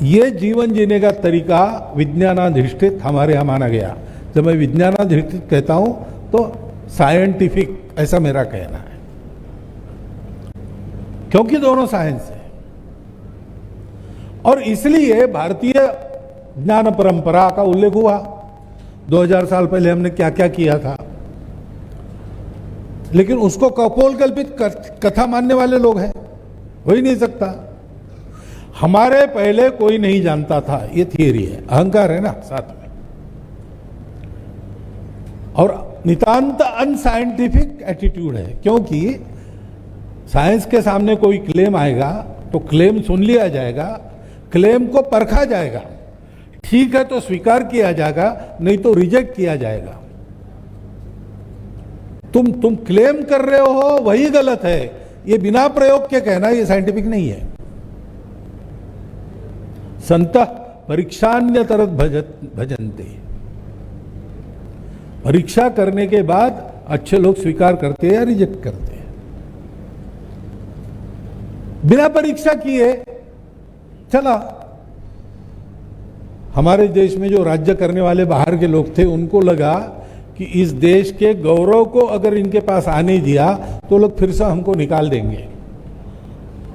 ये जीवन जीने का तरीका विज्ञानाधिष्ठित हमारे यहाँ माना गया। जब मैं विज्ञानाधिष्ठित कहता हूं तो साइंटिफिक, ऐसा मेरा कहना है, क्योंकि दोनों साइंस है। और इसलिए भारतीय ज्ञान परंपरा का उल्लेख हुआ। 2000 साल पहले हमने क्या क्या किया था, लेकिन उसको कपोल कल्पित कथा मानने वाले लोग हैं, हो ही नहीं सकता। हमारे पहले कोई नहीं जानता था, ये थियरी है, अहंकार है ना साथ में। और नितांत अनसाइंटिफिक एटीट्यूड है, क्योंकि साइंस के सामने कोई क्लेम आएगा तो क्लेम सुन लिया जाएगा, क्लेम को परखा जाएगा, ठीक है तो स्वीकार किया जाएगा, नहीं तो रिजेक्ट किया जाएगा। तुम क्लेम कर रहे हो वही गलत है, ये बिना प्रयोग के कहना ये साइंटिफिक नहीं है। संतः परीक्षान्यतरत भजन्ते, परीक्षा करने के बाद अच्छे लोग स्वीकार करते हैं या रिजेक्ट करते हैं। बिना परीक्षा किए चला। हमारे देश में जो राज्य करने वाले बाहर के लोग थे, उनको लगा कि इस देश के गौरव को अगर इनके पास आने दिया तो लोग फिर से हमको निकाल देंगे,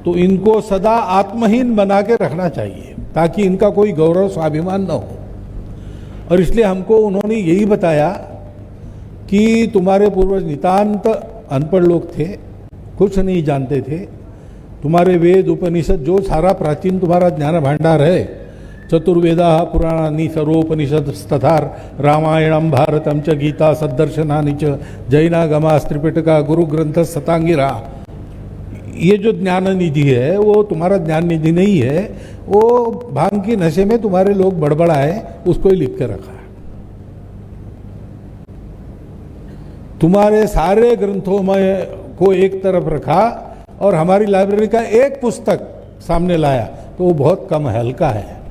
तो इनको सदा आत्महीन बना के रखना चाहिए ताकि इनका कोई गौरव स्वाभिमान न हो। और इसलिए हमको उन्होंने यही बताया कि तुम्हारे पूर्वज नितांत अनपढ़ लोग थे, कुछ नहीं जानते थे। तुम्हारे वेद उपनिषद, जो सारा प्राचीन तुम्हारा ज्ञान भांडार है, चतुर्वेदा पुराणानि सर्वोपनिषद तथा रामायणम भारतम च गीता सद्दर्शनानि च जैनागमा त्रिपिटका गुरु ग्रंथ सतांगिरा, ये जो ज्ञान निधि है वो तुम्हारा ज्ञान निधि नहीं है, वो भांग की नशे में तुम्हारे लोग बड़बड़ाए उसको ही लिख के रखा है। तुम्हारे सारे ग्रंथों में को एक तरफ रखा और हमारी लाइब्रेरी का एक पुस्तक सामने लाया तो वो बहुत कम हल्का है।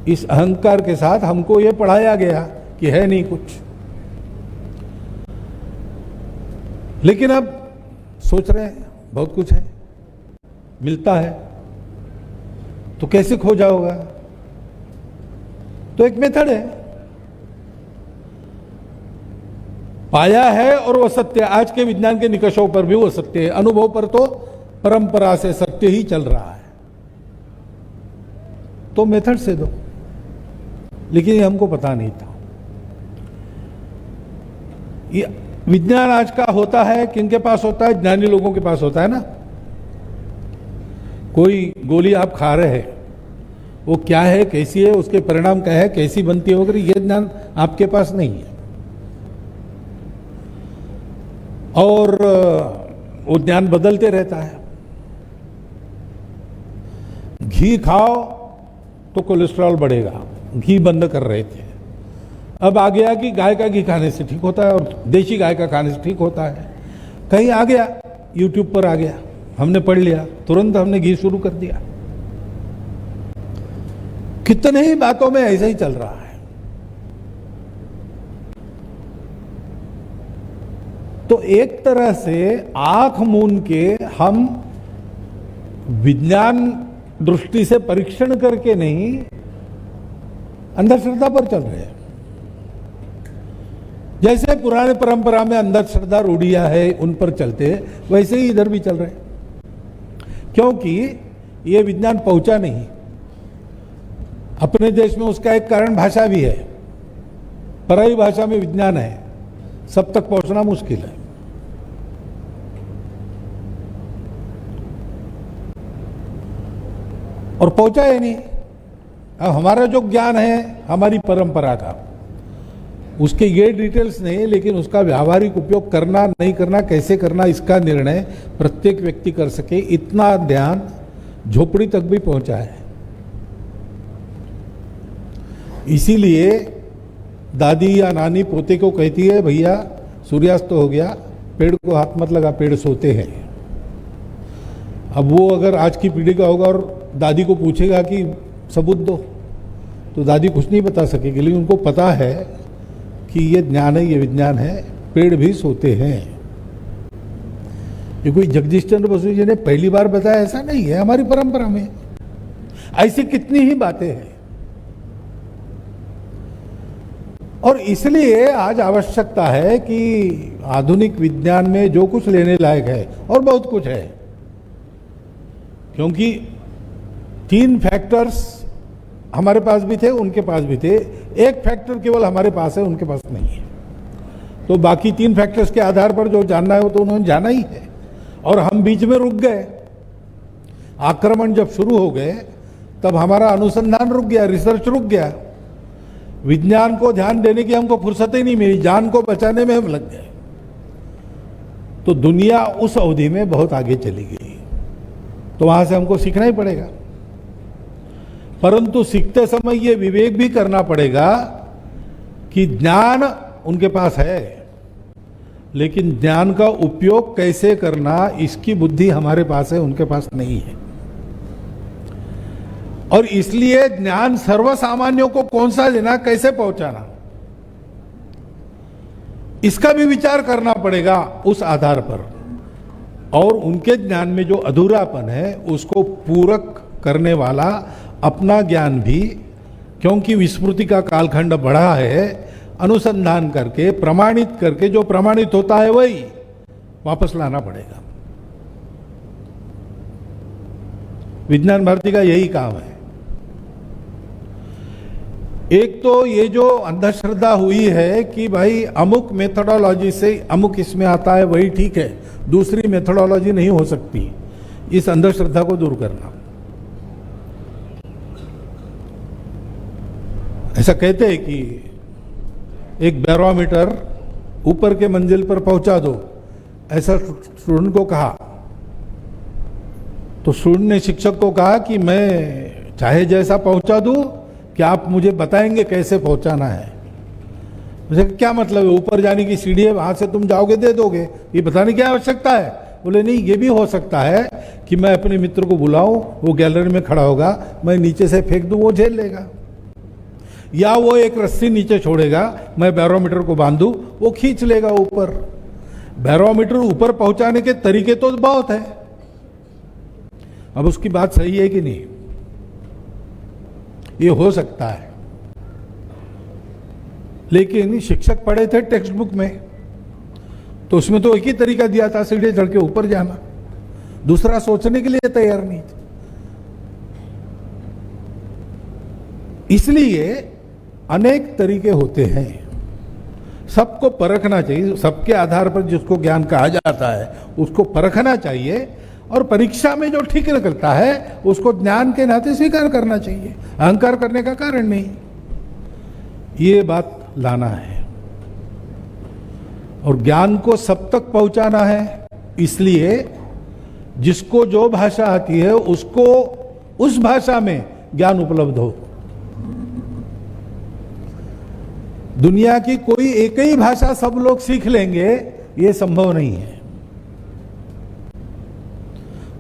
इस अहंकार के साथ हमको ये पढ़ाया गया कि है नहीं कुछ। लेकिन अब सोच रहे हैं बहुत कुछ है, मिलता है, तो कैसे खो जाओगा? तो एक मेथड है, पाया है और वो सत्य। आज के विज्ञान के निकषों पर भी वो सत्य है, अनुभव पर तो परंपरा से सत्य ही चल रहा है। तो मेथड से दो, लेकिन ये हमको पता नहीं था। ये विज्ञान आज का होता है, किनके पास होता है? ज्ञानी लोगों के पास होता है ना। कोई गोली आप खा रहे हैं, वो क्या है, कैसी है, उसके परिणाम क्या है, कैसी बनती है वगैरह, ये ज्ञान आपके पास नहीं है। और वो ज्ञान बदलते रहता है। घी खाओ तो कोलेस्ट्रॉल बढ़ेगा, घी बंद कर रहे थे। अब आ गया कि गाय का घी खाने से ठीक होता है और देशी गाय का खाने से ठीक होता है। कहीं आ गया, यूट्यूब पर आ गया, हमने पढ़ लिया, तुरंत हमने घी शुरू कर दिया। कितने ही बातों में ऐसा ही चल रहा है। तो एक तरह से आंख मूंद के हम विज्ञान दृष्टि से परीक्षण करके नहीं, अंधश्रद्धा पर चल रहे हैं। जैसे पुराने परंपरा में अंधश्रद्धा रूढ़ियां है, उन पर चलते हैं, वैसे ही इधर भी चल रहे हैं। क्योंकि ये विज्ञान पहुंचा नहीं। अपने देश में उसका एक कारण भाषा भी है। पराई भाषा में विज्ञान है, सब तक पहुंचना मुश्किल है। और पहुंचा ही नहीं। अब हमारा जो ज्ञान है हमारी परंपरा का, उसके ये डिटेल्स नहीं, लेकिन उसका व्यावहारिक उपयोग करना नहीं करना, कैसे करना, इसका निर्णय प्रत्येक व्यक्ति कर सके, इतना ध्यान झोपड़ी तक भी पहुंचा है। इसीलिए दादी या नानी पोते को कहती है, भैया सूर्यास्त हो गया, पेड़ को हाथ मत लगा, पेड़ सोते हैं। अब वो अगर आज की पीढ़ी का होगा और दादी को पूछेगा कि सबूत दो, तो दादी कुछ नहीं बता सकेगी। लेकिन उनको पता है कि ये ज्ञान है, ये विज्ञान है, पेड़ भी सोते हैं। ये कोई जगदीश चंद्र बसु जी ने पहली बार बताया ऐसा नहीं है, हमारी परंपरा में। ऐसी कितनी ही बातें हैं। और इसलिए आज आवश्यकता है कि आधुनिक विज्ञान में जो कुछ लेने लायक है, और बहुत कुछ है, क्योंकि 3 फैक्टर्स हमारे पास भी थे, उनके पास भी थे, एक फैक्टर केवल हमारे पास है, उनके पास नहीं है। तो बाकी 3 फैक्टर्स के आधार पर जो जानना है वो तो उन्होंने जाना ही है, और हम बीच में रुक गए। आक्रमण जब शुरू हो गए तब हमारा अनुसंधान रुक गया, रिसर्च रुक गया, विज्ञान को ध्यान देने की हमको फुर्सत ही नहीं मिली, जान को बचाने में हम लग गए। तो दुनिया उस अवधि में बहुत आगे चली गई, तो वहां से हमको सीखना ही पड़ेगा। परंतु सीखते समय ये विवेक भी करना पड़ेगा कि ज्ञान उनके पास है, लेकिन ज्ञान का उपयोग कैसे करना इसकी बुद्धि हमारे पास है, उनके पास नहीं है। और इसलिए ज्ञान सर्वसामान्यों को कौन सा देना, कैसे पहुंचाना, इसका भी विचार करना पड़ेगा उस आधार पर। और उनके ज्ञान में जो अधूरापन है उसको पूरक करने वाला अपना ज्ञान भी, क्योंकि विस्मृति का कालखंड बढ़ा है, अनुसंधान करके प्रमाणित करके जो प्रमाणित होता है वही वापस लाना पड़ेगा। विज्ञान भारती का यही काम है। एक तो ये जो अंधश्रद्धा हुई है कि भाई अमुक मेथोडोलॉजी से अमुक इसमें आता है वही ठीक है, दूसरी मेथोडोलॉजी नहीं हो सकती, इस अंधश्रद्धा को दूर करना। ऐसा कहते हैं कि एक बैरोमीटर ऊपर के मंजिल पर पहुंचा दो, ऐसा स्टूडेंट को कहा। तो स्टूडेंट ने शिक्षक को कहा कि मैं चाहे जैसा पहुंचा दूं, क्या आप मुझे बताएंगे कैसे पहुंचाना है? मुझे क्या मतलब है, ऊपर जाने की सीढ़ी है, वहां से तुम जाओगे दे दोगे, ये बताने की आवश्यकता है? बोले नहीं, ये भी हो सकता है कि मैं अपने मित्र को बुलाऊं, वो गैलरी में खड़ा होगा, मैं नीचे से फेंक दूं, वो झेल लेगा, या वो एक रस्सी नीचे छोड़ेगा, मैं बैरोमीटर को बांधूं, वो खींच लेगा ऊपर। बैरोमीटर ऊपर पहुंचाने के तरीके तो बहुत है, अब उसकी बात सही है कि नहीं, ये हो सकता है। लेकिन शिक्षक पढ़े थे टेक्स्ट बुक में, तो उसमें तो एक ही तरीका दिया था, सीढ़ी चढ़ के ऊपर जाना, दूसरा सोचने के लिए तैयार नहीं थे। इसलिए अनेक तरीके होते हैं, सबको परखना चाहिए, सबके आधार पर जिसको ज्ञान कहा जाता है उसको परखना चाहिए, और परीक्षा में जो ठीक निकलता है उसको ज्ञान के नाते स्वीकार करना चाहिए, अहंकार करने का कारण नहीं। ये बात लाना है, और ज्ञान को सब तक पहुंचाना है। इसलिए जिसको जो भाषा आती है उसको उस भाषा में ज्ञान उपलब्ध हो। दुनिया की कोई एक ही भाषा सब लोग सीख लेंगे, ये संभव नहीं है।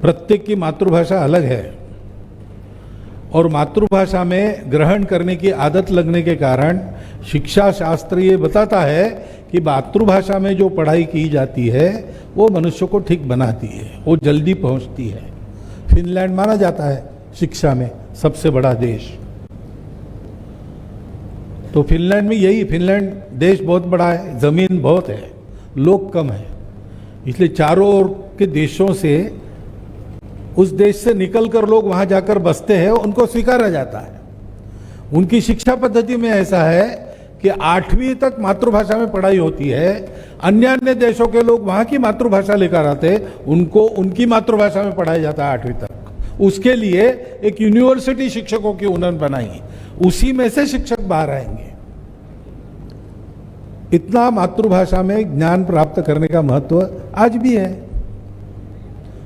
प्रत्येक की मातृभाषा अलग है, और मातृभाषा में ग्रहण करने की आदत लगने के कारण शिक्षा शास्त्र ये बताता है कि मातृभाषा में जो पढ़ाई की जाती है वो मनुष्य को ठीक बनाती है, वो जल्दी पहुंचती है। फिनलैंड माना जाता है शिक्षा में सबसे बड़ा देश, तो फिनलैंड में यही, फिनलैंड देश बहुत बड़ा है, जमीन बहुत है, लोग कम है, इसलिए चारों ओर के देशों से, उस देश से निकलकर लोग वहां जाकर बसते हैं, उनको स्वीकारा जाता है। उनकी शिक्षा पद्धति में ऐसा है कि 8वीं तक मातृभाषा में पढ़ाई होती है, अन्य देशों के लोग वहां की मातृभाषा लेकर आते, उनको उनकी मातृभाषा में पढ़ाया जाता है 8वीं तक। उसके लिए एक यूनिवर्सिटी शिक्षकों की उन्होंने बनाई, उसी में से शिक्षक बाहर आएंगे। इतना मातृभाषा में ज्ञान प्राप्त करने का महत्व आज भी है।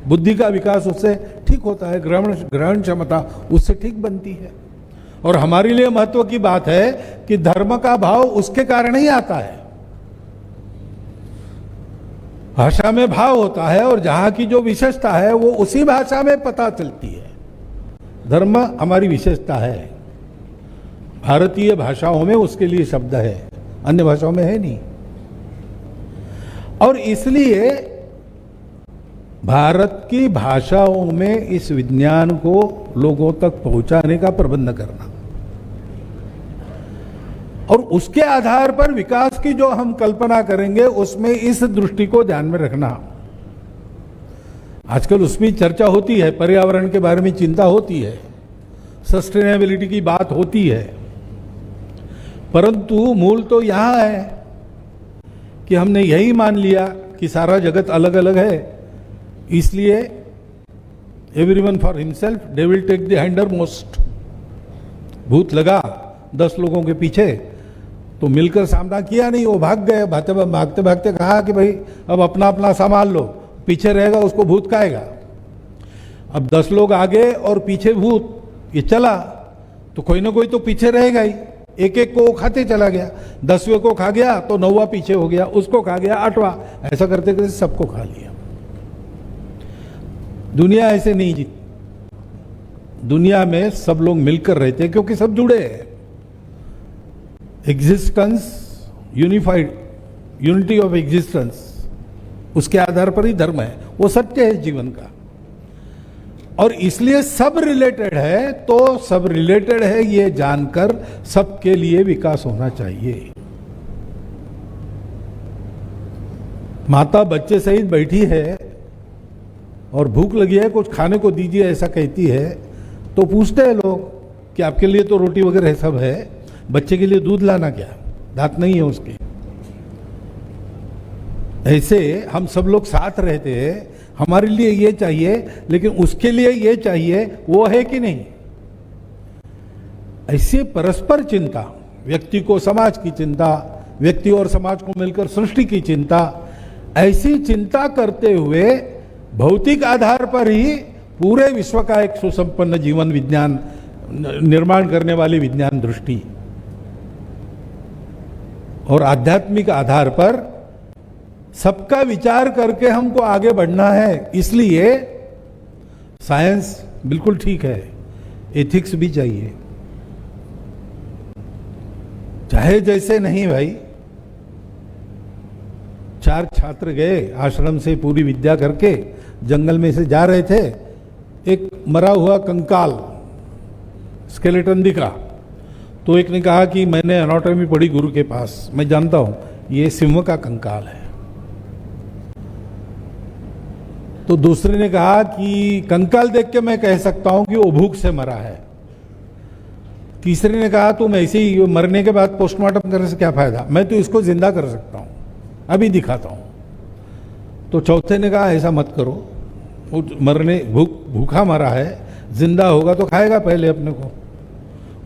बुद्धि का विकास उससे ठीक होता है, ग्रहण क्षमता उससे ठीक बनती है। और हमारे लिए महत्व की बात है कि धर्म का भाव उसके कारण ही आता है। भाषा में भाव होता है, और जहां की जो विशेषता है वो उसी भाषा में पता चलती है। धर्म हमारी विशेषता है, भारतीय भाषाओं में उसके लिए शब्द है, अन्य भाषाओं में है नहीं। और इसलिए भारत की भाषाओं में इस विज्ञान को लोगों तक पहुंचाने का प्रबंध करना और उसके आधार पर विकास की जो हम कल्पना करेंगे उसमें इस दृष्टि को ध्यान में रखना। आजकल उसमें चर्चा होती है, पर्यावरण के बारे में चिंता होती है, सस्टेनेबिलिटी की बात होती है, परंतु मूल तो यहां है कि हमने यही मान लिया कि सारा जगत अलग अलग है, इसलिए everyone for himself, devil take the hindermost. भूत लगा 10 लोगों के पीछे तो मिलकर सामना किया नहीं, वो भाग गए, भागते भागते कहा कि भाई अब अपना अपना संभाल लो, पीछे रहेगा उसको भूत खाएगा। अब 10 लोग आगे और पीछे भूत, ये चला तो कोई ना कोई तो पीछे रहेगा ही, एक एक को खाते चला गया, 10वें को खा गया तो 9वां पीछे हो गया, उसको खा गया 8वां, ऐसा करते करते सबको खा लिया। दुनिया ऐसे नहीं जीती, दुनिया में सब लोग मिलकर रहते हैं क्योंकि सब जुड़े हैं। Existence unified, unity of existence, उसके आधार पर ही धर्म है, वो सत्य है जीवन का। और इसलिए सब रिलेटेड है, तो सब रिलेटेड है ये जानकर सबके लिए विकास होना चाहिए। माता बच्चे सहित बैठी है और भूख लगी है, कुछ खाने को दीजिए ऐसा कहती है, तो पूछते हैं लोग कि आपके लिए तो रोटी वगैरह सब है, बच्चे के लिए दूध लाना क्या, दांत नहीं है उसके। ऐसे हम सब लोग साथ रहते हैं, हमारे लिए ये चाहिए लेकिन उसके लिए ये चाहिए, वो है कि नहीं। ऐसे परस्पर चिंता, व्यक्ति को समाज की चिंता, व्यक्ति और समाज को मिलकर सृष्टि की चिंता, ऐसी चिंता करते हुए भौतिक आधार पर ही पूरे विश्व का एक सुसंपन्न जीवन विज्ञान निर्माण करने वाली विज्ञान दृष्टि और आध्यात्मिक आधार पर सबका विचार करके हमको आगे बढ़ना है। इसलिए साइंस बिल्कुल ठीक है, एथिक्स भी चाहिए, चाहे जैसे नहीं भाई। 4 छात्र गए आश्रम से पूरी विद्या करके, जंगल में से जा रहे थे, एक मरा हुआ कंकाल स्केलेटन दिखा, तो एक ने कहा कि मैंने एनाटॉमी पढ़ी गुरु के पास, मैं जानता हूं ये सिंह का कंकाल है। तो दूसरे ने कहा कि कंकाल देख के मैं कह सकता हूं कि वो भूख से मरा है। तीसरे ने कहा तुम ऐसे ही मरने के बाद पोस्टमार्टम करने से क्या फायदा, मैं तो इसको जिंदा कर सकता हूं, अभी दिखाता हूं। तो चौथे ने कहा ऐसा मत करो, वो मरने भूखा मरा है, जिंदा होगा तो खाएगा पहले अपने को।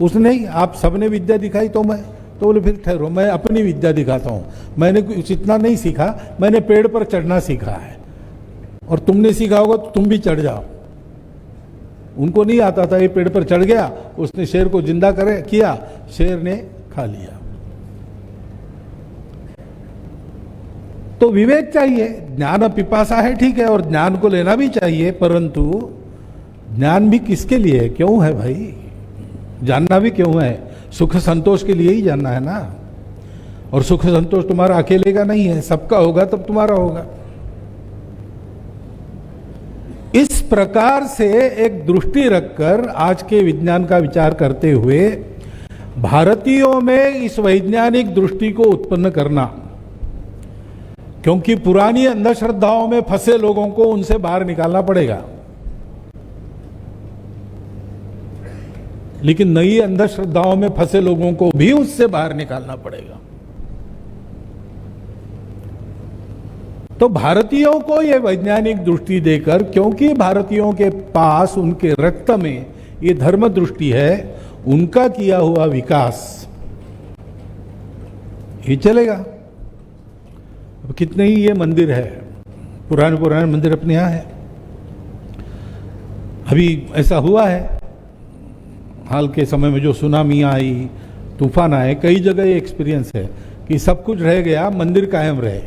उसने नहीं, आप सबने विद्या दिखाई तो मैं, तो बोले फिर ठहरो, मैं अपनी विद्या दिखाता हूं। मैंने कुछ इतना नहीं सीखा, मैंने पेड़ पर चढ़ना सीखा है, और तुमने सीखा होगा तो तुम भी चढ़ जाओ। उनको नहीं आता था, ये पेड़ पर चढ़ गया, उसने शेर को जिंदा किया, शेर ने खा लिया। तो विवेक चाहिए, ज्ञान पिपासा है ठीक है, और ज्ञान को लेना भी चाहिए, परंतु ज्ञान भी किसके लिए है, क्यों है भाई, जानना भी क्यों है, सुख संतोष के लिए ही जानना है ना। और सुख संतोष तुम्हारा अकेले का नहीं है, सबका होगा तब तुम्हारा होगा। इस प्रकार से एक दृष्टि रखकर आज के विज्ञान का विचार करते हुए भारतीयों में इस वैज्ञानिक दृष्टि को उत्पन्न करना, क्योंकि पुरानी अंधश्रद्धाओं में फंसे लोगों को उनसे बाहर निकालना पड़ेगा, लेकिन नई अंधश्रद्धाओं में फंसे लोगों को भी उससे बाहर निकालना पड़ेगा। तो भारतीयों को यह वैज्ञानिक दृष्टि देकर, क्योंकि भारतीयों के पास उनके रक्त में ये धर्म दृष्टि है, उनका किया हुआ विकास ये चलेगा। अब कितने ही ये मंदिर है, पुराने पुराने मंदिर अपने यहां है। अभी ऐसा हुआ है हाल के समय में, जो सुनामी आई, तूफान आए, कई जगह ये एक्सपीरियंस है कि सब कुछ रह गया, मंदिर कायम रहे।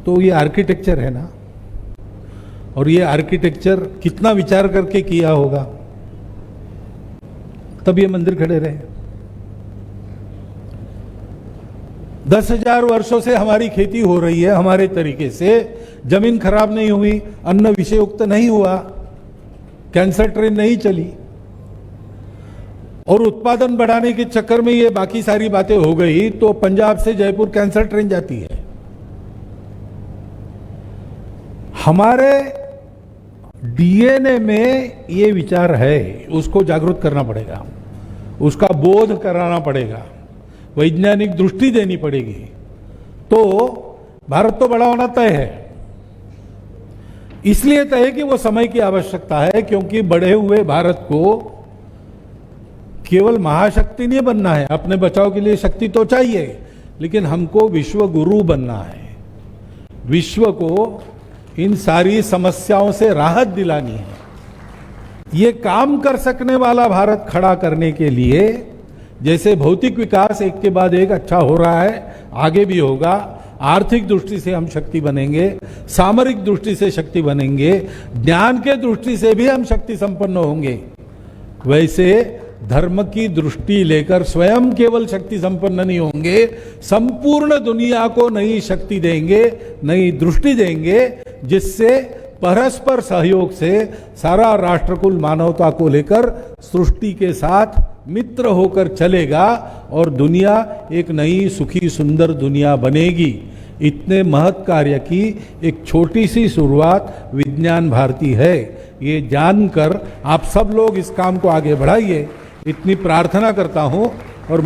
तो ये आर्किटेक्चर है ना, और ये आर्किटेक्चर कितना विचार करके किया होगा, तब ये मंदिर खड़े रहे। 10,000 वर्षों से हमारी खेती हो रही है हमारे तरीके से, जमीन खराब नहीं हुई, अन्न विषयुक्त नहीं हुआ, कैंसर ट्रेन नहीं चली, और उत्पादन बढ़ाने के चक्कर में ये बाकी सारी बातें हो गई तो पंजाब से जयपुर कैंसर ट्रेन जाती है। हमारे डीएनए में ये विचार है, उसको जागरूक करना पड़ेगा, उसका बोध कराना पड़ेगा, वैज्ञानिक दृष्टि देनी पड़ेगी, तो भारत तो बड़ा होना तय है। इसलिए तय है कि वो समय की आवश्यकता है, क्योंकि बढ़े हुए भारत को केवल महाशक्ति नहीं बनना है, अपने बचाव के लिए शक्ति तो चाहिए, लेकिन हमको विश्व गुरु बनना है। विश्व को इन सारी समस्याओं से राहत दिलानी है। ये काम कर सकने वाला भारत खड़ा करने के लिए, जैसे भौतिक विकास एक के बाद एक अच्छा हो रहा है, आगे भी होगा, आर्थिक दृष्टि से हम शक्ति बनेंगे, सामरिक दृष्टि से शक्ति बनेंगे, ज्ञान के दृष्टि से भी हम शक्ति संपन्न होंगे, वैसे धर्म की दृष्टि लेकर स्वयं केवल शक्ति संपन्न नहीं होंगे, संपूर्ण दुनिया को नई शक्ति देंगे, नई दृष्टि देंगे, जिससे परस्पर सहयोग से सारा राष्ट्रकुल मानवता को लेकर सृष्टि के साथ मित्र होकर चलेगा और दुनिया एक नई सुखी सुंदर दुनिया बनेगी। इतने महत् कार्य की एक छोटी सी शुरुआत विज्ञान भारती है। ये जानकर आप सब लोग इस काम को आगे बढ़ाइए, इतनी प्रार्थना करता हूं। और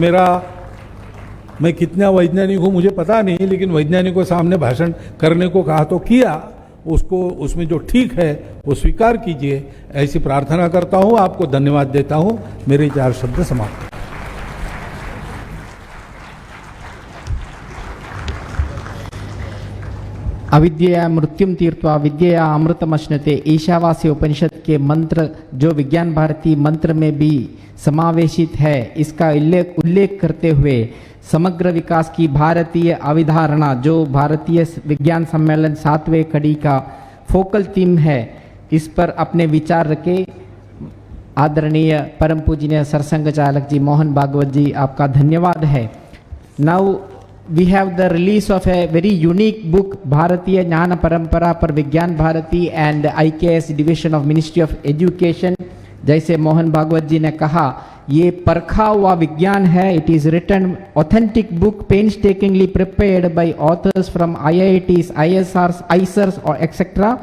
मैं कितना वैज्ञानिक हूं मुझे पता नहीं, लेकिन वैज्ञानिकों के सामने भाषण करने को कहा तो किया, उसको उसमें जो ठीक है वो स्वीकार कीजिए, ऐसी प्रार्थना करता हूं। आपको धन्यवाद देता हूं। मेरे 4 शब्द समाप्त। अविद्यया मृत्युम तीर्त्वा विद्यया अमृतमश्नुते ईशावास्य उपनिषद के मंत्र जो विज्ञान भारती मंत्र में भी समावेशित है, इसका उल्लेख करते हुए समग्र विकास की भारतीय अवधारणा जो भारतीय विज्ञान सम्मेलन 7वें कड़ी का फोकल थीम है, इस पर अपने विचार रखे आदरणीय परम पूजनीय सरसंघ चालक जी मोहन भागवत जी, आपका धन्यवाद है। Now we have the release of a very unique book, भारतीय ज्ञान परंपरा पर Vijnana Bharati and IKS division of ministry of education. जैसे मोहन भागवत जी ने कहा, ये परखा हुआ विज्ञान है। It is written authentic book painstakingly prepared by authors from IITs, ISRs, ISERs or etc.